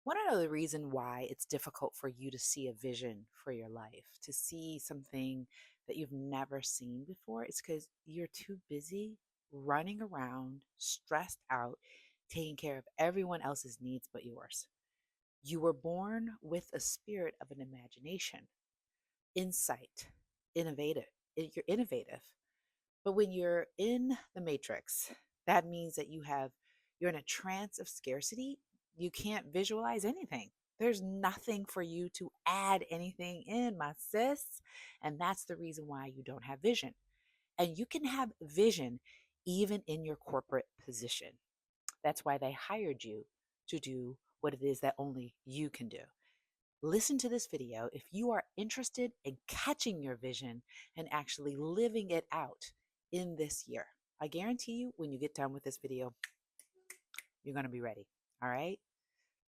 Want to know the reason why it's difficult for you to see a vision for your life, to see something that you've never seen before? It's because you're too busy running around, stressed out, taking care of everyone else's needs but yours. You were born with a spirit of an imagination, insight, innovative. You're innovative. But when you're in the matrix, that means that you're in a trance of scarcity. You can't visualize anything. There's nothing for you to add anything in, my sis. And that's the reason why you don't have vision. And you can have vision even in your corporate position. That's why they hired you to do what it is that only you can do. Listen to this video if you are interested in catching your vision and actually living it out in this year. I guarantee you, when you get done with this video, you're going to be ready. All right,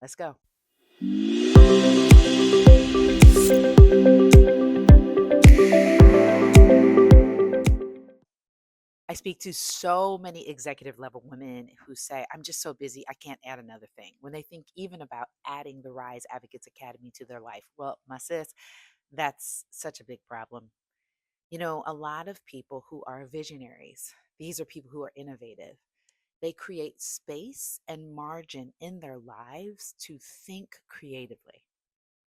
let's go. I speak to so many executive level women who say, I'm just so busy, I can't add another thing. When they think even about adding the Rise Advocates Academy to their life, well, my sis, that's such a big problem. You know, a lot of people who are visionaries, these are people who are innovative. They create space and margin in their lives to think creatively.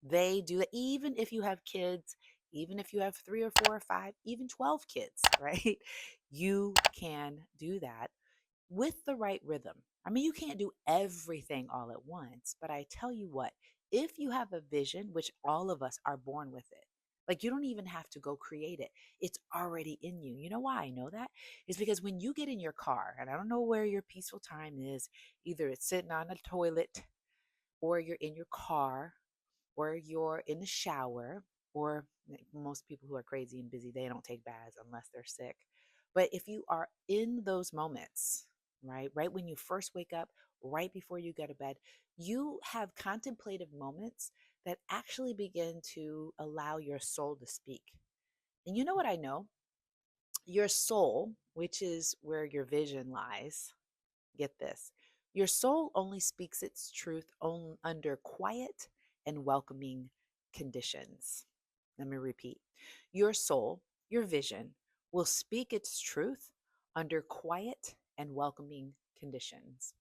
They do it even if you have kids, even if you have three or four or five, even 12 kids, right? You can do that with the right rhythm. I mean, you can't do everything all at once, but I tell you what, if you have a vision, which all of us are born with it, like you don't even have to go create it. It's already in you. You know why I know that? Is because when you get in your car, and I don't know where your peaceful time is, either it's sitting on a toilet, or you're in your car, or you're in the shower, or most people who are crazy and busy, they don't take baths unless they're sick. But if you are in those moments, right when you first wake up, right before you go to bed, you have contemplative moments that actually begin to allow your soul to speak. And you know what I know? Your soul, which is where your vision lies, get this, your soul only speaks its truth under quiet and welcoming conditions. Let me repeat. Your soul, your vision, will speak its truth under quiet and welcoming conditions.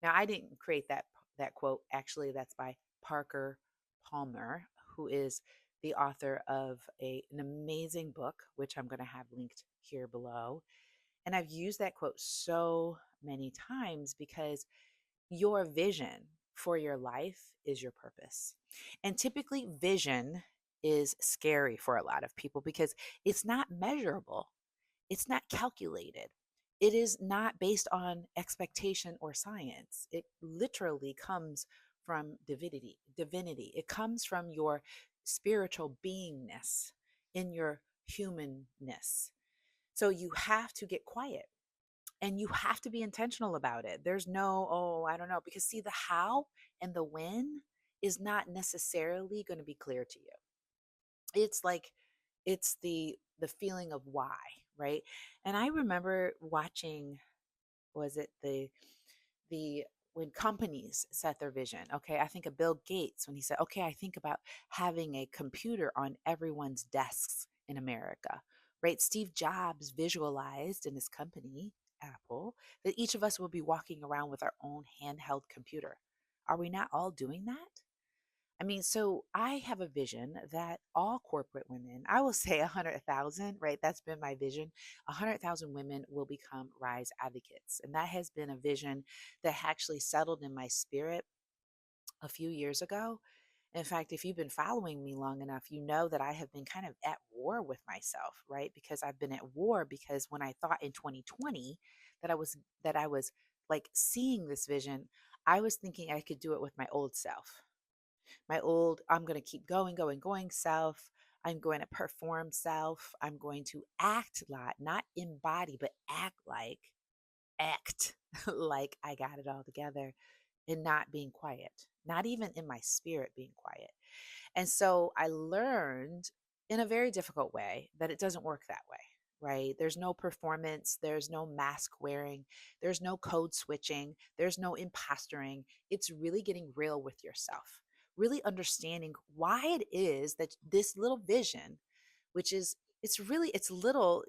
Now, I didn't create that quote. Actually, that's by Parker Palmer, who is the author of an amazing book, which I'm going to have linked here below. And I've used that quote so many times because your vision for your life is your purpose. And typically, vision is scary for a lot of people because it's not measurable, it's not calculated. It is not based on expectation or science. It literally comes from divinity. It comes from your spiritual beingness in your humanness. So you have to get quiet and you have to be intentional about it. There's no, oh, I don't know, because see, the how and the when is not necessarily going to be clear to you. It's like it's the feeling of why, right? And I remember watching, was it the when companies set their vision. Okay, I think of Bill Gates when he said, okay, I think about having a computer on everyone's desks in America, right? Steve Jobs visualized in his company, Apple, that each of us will be walking around with our own handheld computer. Are we not all doing that? I mean, so I have a vision that all corporate women, I will say 100,000, right? That's been my vision. 100,000 women will become Rise advocates. And that has been a vision that actually settled in my spirit a few years ago. In fact, if you've been following me long enough, you know that I have been kind of at war with myself, right? Because I've been at war because when I thought in 2020 that I was like seeing this vision, I was thinking I could do it with my old self, my old, I'm going to keep going self. I'm going to perform self. I'm going to act like, not embody, but act like I got it all together and not being quiet, not even in my spirit being quiet. And so I learned in a very difficult way that it doesn't work that way. right? There's no performance, there's no mask wearing, there's no code switching, there's no impostoring. It's really getting real with yourself, really understanding why it is that this little vision, which is, it's really, it's little,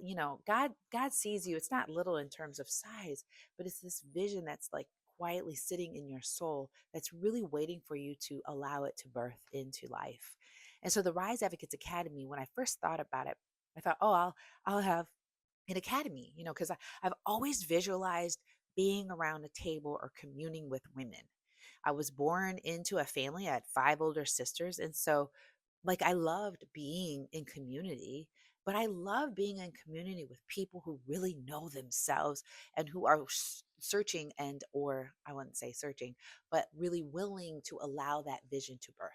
God sees you. It's not little in terms of size, but it's this vision that's like quietly sitting in your soul that's really waiting for you to allow it to birth into life. And so the Rise Advocates Academy, when I first thought about it, I thought, oh, I'll have an academy, because I've always visualized being around a table or communing with women. I was born into a family. I had five older sisters. And so, like, I loved being in community, but I love being in community with people who really know themselves and who are searching, and, or I wouldn't say searching, but really willing to allow that vision to birth.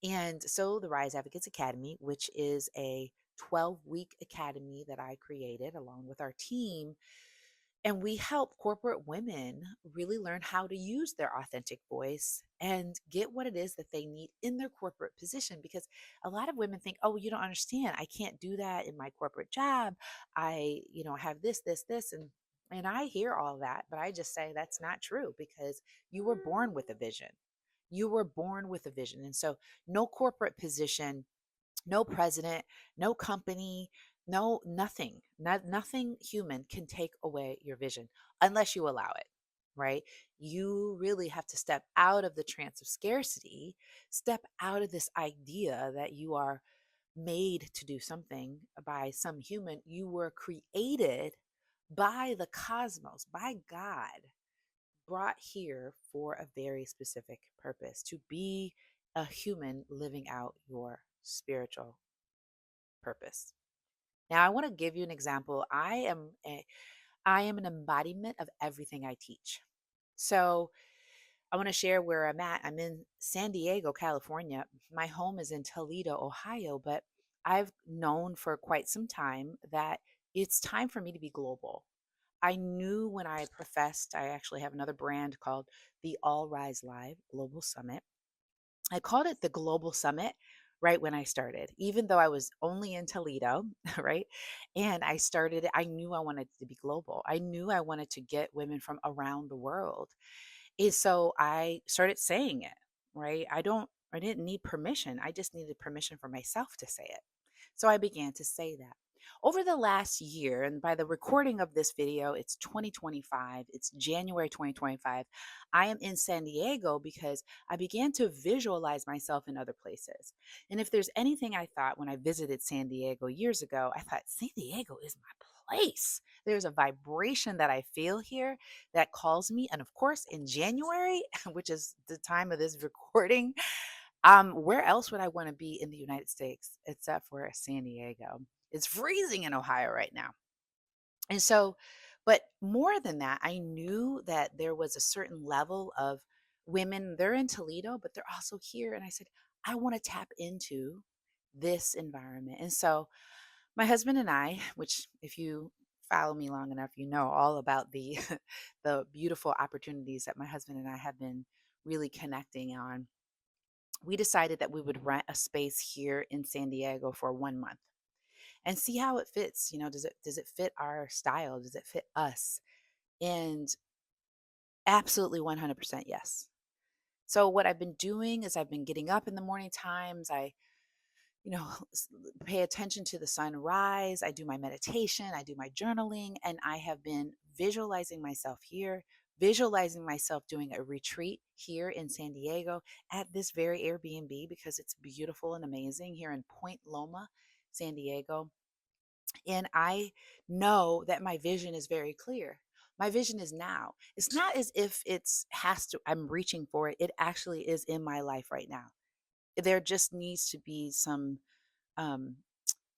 And so the Rise Advocates Academy, which is a 12-week academy that I created along with our team, and we help corporate women really learn how to use their authentic voice and get what it is that they need in their corporate position. Because a lot of women think, oh, you don't understand. I can't do that in my corporate job. Have this. And I hear all that, but I just say that's not true, because you were born with a vision. You were born with a vision. And so no corporate position, no president, no company, no nothing, nothing human can take away your vision unless you allow it, right? You really have to step out of the trance of scarcity, step out of this idea that you are made to do something by some human. You were created by the cosmos, by God, brought here for a very specific purpose, to be a human living out your spiritual purpose. Now, I want to give you an example. I am an embodiment of everything I teach. So, I want to share where I'm at. I'm in San Diego, California. My home is in Toledo, Ohio, but I've known for quite some time that it's time for me to be global. I knew when I professed, I actually have another brand called the All Rise Live Global Summit. I called it the Global Summit right when I started, even though I was only in Toledo, right? And I started, I knew I wanted to be global. I knew I wanted to get women from around the world. And so I started saying it, right? I didn't need permission. I just needed permission for myself to say it. So I began to say that. Over the last year, and by the recording of this video, it's 2025, it's January 2025. I am in San Diego because I began to visualize myself in other places. And if there's anything I thought when I visited San Diego years ago, I thought San Diego is my place. There's a vibration that I feel here that calls me. And of course, in January, which is the time of this recording, where else would I want to be in the United States except for San Diego? It's freezing in Ohio right now. And so, but more than that, I knew that there was a certain level of women, they're in Toledo, but they're also here. And I said, I want to tap into this environment. And so my husband and I, which if you follow me long enough, you know all about the the beautiful opportunities that my husband and I have been really connecting on. We decided that we would rent a space here in San Diego for 1 month and see how it fits. Does it fit our style? Does it fit us? And absolutely 100% yes. So what I've been doing is I've been getting up in the morning times. I you know, pay attention to the sunrise. I do my meditation, I do my journaling, and I have been visualizing myself here, visualizing myself doing a retreat here in San Diego at this very Airbnb, because it's beautiful and amazing here in Point Loma, San Diego. And I know that my vision is very clear. My vision is now. It's not as if I'm reaching for it. It actually is in my life right now. There just needs to be some um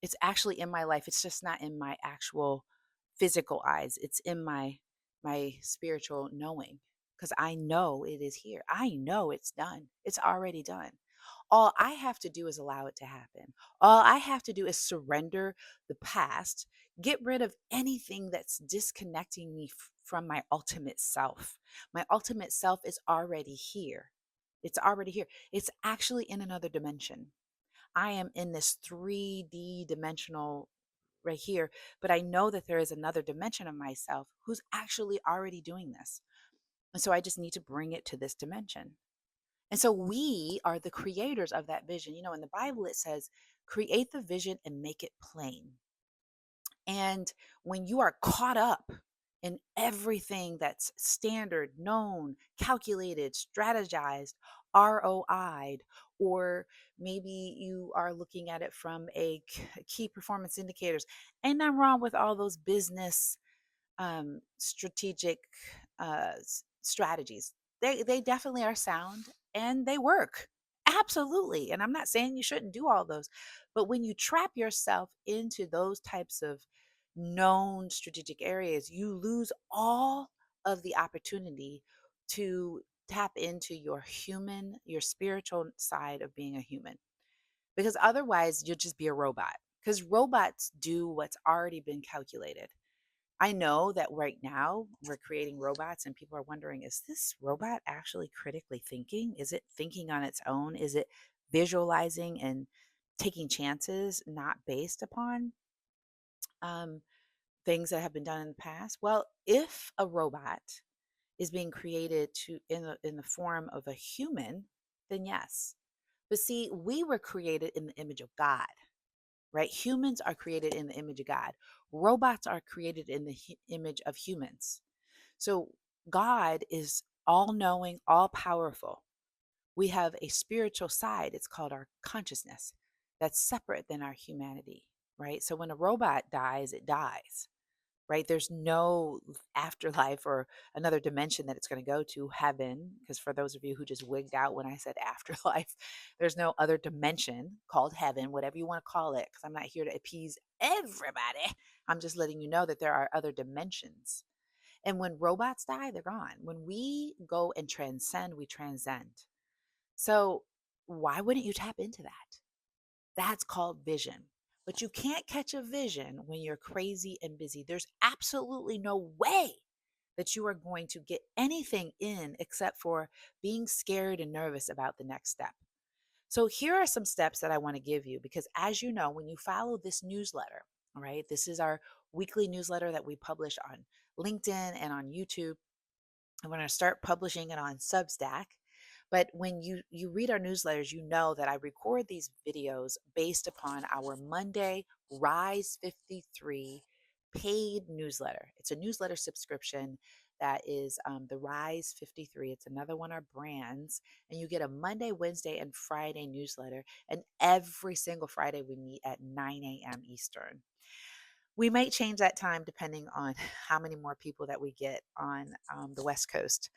it's actually in my life. It's just not in my actual physical eyes. It's in my spiritual knowing, because I know it is here. I know it's done. It's already done. All I have to do is allow it to happen. All I have to do is surrender the past, get rid of anything that's disconnecting me from my ultimate self. My ultimate self is already here. It's already here. It's actually in another dimension. I am in this 3D dimensional right here, but I know that there is another dimension of myself who's actually already doing this. And so I just need to bring it to this dimension. And so we are the creators of that vision. In the Bible, it says, create the vision and make it plain. And when you are caught up in everything that's standard, known, calculated, strategized, ROI'd, or maybe you are looking at it from a key performance indicators. Ain't nothing wrong with all those business strategic strategies. They definitely are sound and they work. Absolutely. And I'm not saying you shouldn't do all those, but when you trap yourself into those types of known strategic areas, you lose all of the opportunity to tap into your spiritual side of being a human. Because otherwise, you'll just be a robot. Because robots do what's already been calculated. I know that right now we're creating robots and people are wondering, is this robot actually critically thinking? Is it thinking on its own? Is it visualizing and taking chances not based upon um, things that have been done in the past? Well, if a robot is being created in the form of a human, then yes. But see, we were created in the image of God, right? Humans are created in the image of God. Robots are created in the image of humans. So God is all knowing, all powerful. We have a spiritual side. It's called our consciousness that's separate than our humanity, right? So when a robot dies, it dies, right? There's no afterlife or another dimension that it's going to go to, heaven. Because for those of you who just wigged out when I said afterlife, there's no other dimension called heaven, whatever you want to call it, because I'm not here to appease everybody. I'm just letting you know that there are other dimensions. And when robots die, they're gone. When we go and transcend, we transcend. So why wouldn't you tap into that? That's called vision. But you can't catch a vision when you're crazy and busy. There's absolutely no way that you are going to get anything in except for being scared and nervous about the next step. So here are some steps that I want to give you because as you know, when you follow this newsletter, all right, this is our weekly newsletter that we publish on LinkedIn and on YouTube. I'm going to start publishing it on Substack. But when you read our newsletters, you know that I record these videos based upon our Monday Rise 53 paid newsletter. It's a newsletter subscription that is the Rise 53. It's another one of our brands. And you get a Monday, Wednesday, and Friday newsletter. And every single Friday, we meet at 9 a.m. Eastern. We might change that time depending on how many more people that we get on the West Coast.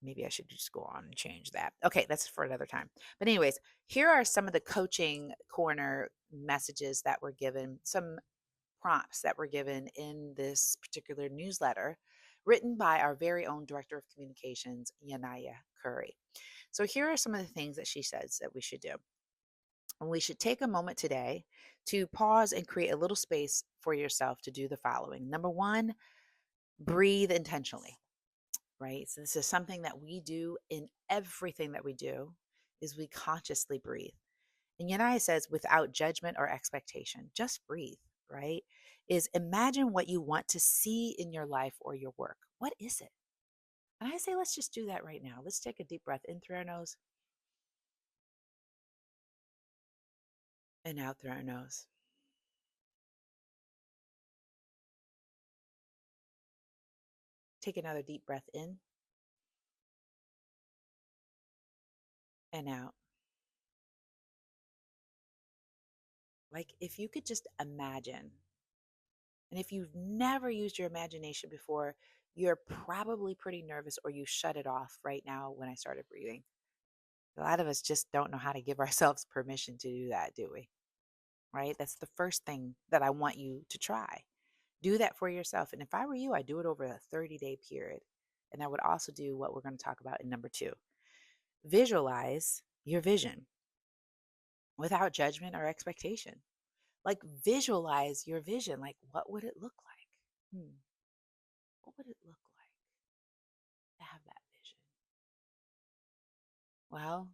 Maybe I should just go on and change that. Okay, that's for another time. But, anyways, here are some of the coaching corner messages that were given, some prompts that were given in this particular newsletter written by our very own Director of Communications, Yanaya Curry. So, here are some of the things that she says that we should do. And we should take a moment today to pause and create a little space for yourself to do the following. Number one, breathe intentionally, right? So this is something that we do in everything that we do is we consciously breathe. And Yanai says without judgment or expectation, just breathe, right? Is imagine what you want to see in your life or your work. What is it? And I say, let's just do that right now. Let's take a deep breath in through our nose and out through our nose. Take another deep breath in and out. Like if you could just imagine, and if you've never used your imagination before, you're probably pretty nervous or you shut it off right now when I started breathing. A lot of us just don't know how to give ourselves permission to do that, do we? Right? That's the first thing that I want you to try. Do that for yourself. And if I were you, I'd do it over a 30-day period. And I would also do what we're going to talk about in number two. Visualize your vision without judgment or expectation. Like visualize your vision. Like what would it look like? What would it look like to have that vision? Well,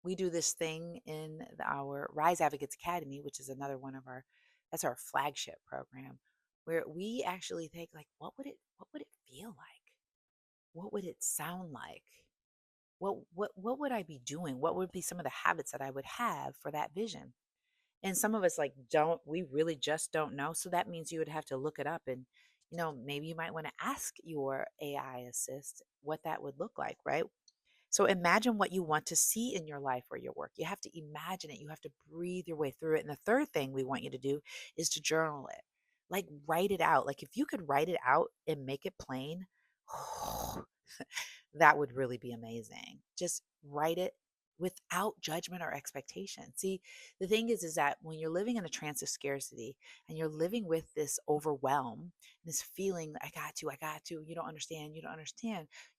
we do this thing in our Rise Advocates Academy, which is another one of our That's our flagship program where we actually think like, what would it feel like? What would it sound like? What would I be doing? What would be some of the habits that I would have for that vision? And some of us like don't we really just don't know. So that means you would have to look it up and maybe you might want to ask your AI assist what that would look like, right? So imagine what you want to see in your life or your work. You have to imagine it. You have to breathe your way through it. And the third thing we want you to do is to journal it. Like write it out. Like if you could write it out and make it plain, that would really be amazing. Just write it without judgment or expectation. See, the thing is that when you're living in a trance of scarcity and you're living with this overwhelm, this feeling, I got to, you don't understand, you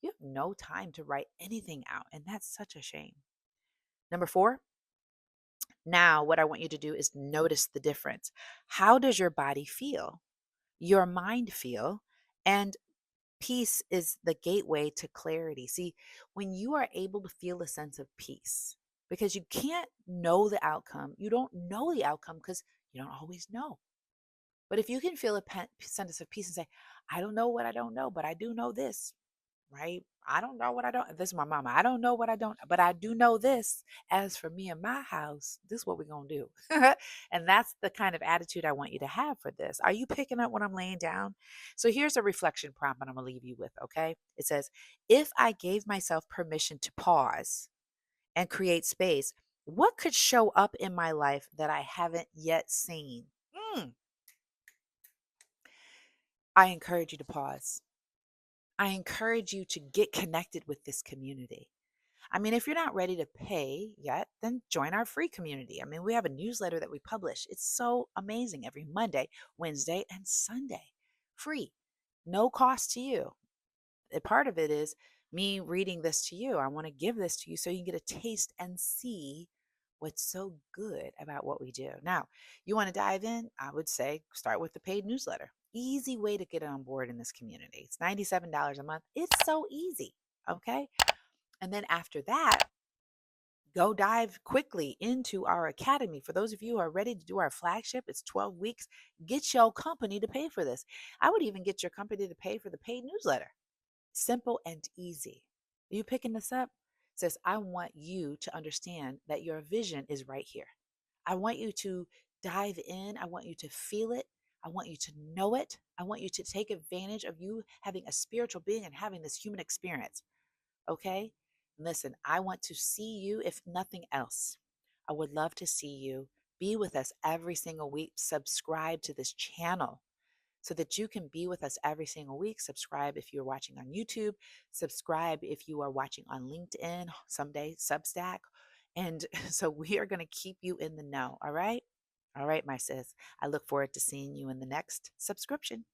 have no time to write anything out. And that's such a shame. Number four, now what I want you to do is notice the difference. How does your body feel? Your mind feel? And peace is the gateway to clarity. See, when you are able to feel a sense of peace, because you can't know the outcome, you don't know the outcome because you don't always know. But if you can feel a sense of peace and say, I don't know what I don't know, but I do know this, right? I don't know what I don't. This is my mama. I don't know what I don't, but I do know this. As for me and my house, this is what we're going to do. And that's the kind of attitude I want you to have for this. Are you picking up what I'm laying down? So here's a reflection prompt, and I'm going to leave you with, okay? It says, if I gave myself permission to pause and create space, what could show up in my life that I haven't yet seen? Mm, I encourage you to pause. I encourage you to get connected with this community. I mean, if you're not ready to pay yet, then join our free community. I mean, we have a newsletter that we publish. It's so amazing every Monday, Wednesday, and Sunday. Free, no cost to you. A part of it is me reading this to you. I want to give this to you so you can get a taste and see what's so good about what we do. Now, you want to dive in? I would say start with the paid newsletter. Easy way to get on board in this community. It's $97 a month. It's so easy. Okay. And then after that, go dive quickly into our academy. For those of you who are ready to do our flagship, it's 12 weeks. Get your company to pay for this. I would even get your company to pay for the paid newsletter. Simple and easy. Are you picking this up? It says, I want you to understand that your vision is right here. I want you to dive in. I want you to feel it. I want you to know it. I want you to take advantage of you having a spiritual being and having this human experience. Okay? Listen, I want to see you, if nothing else. I would love to see you. Be with us every single week. Subscribe to this channel so that you can be with us every single week. Subscribe if you're watching on YouTube. Subscribe if you are watching on LinkedIn, someday Substack. And so we are going to keep you in the know. All right. All right, my sis. I look forward to seeing you in the next subscription.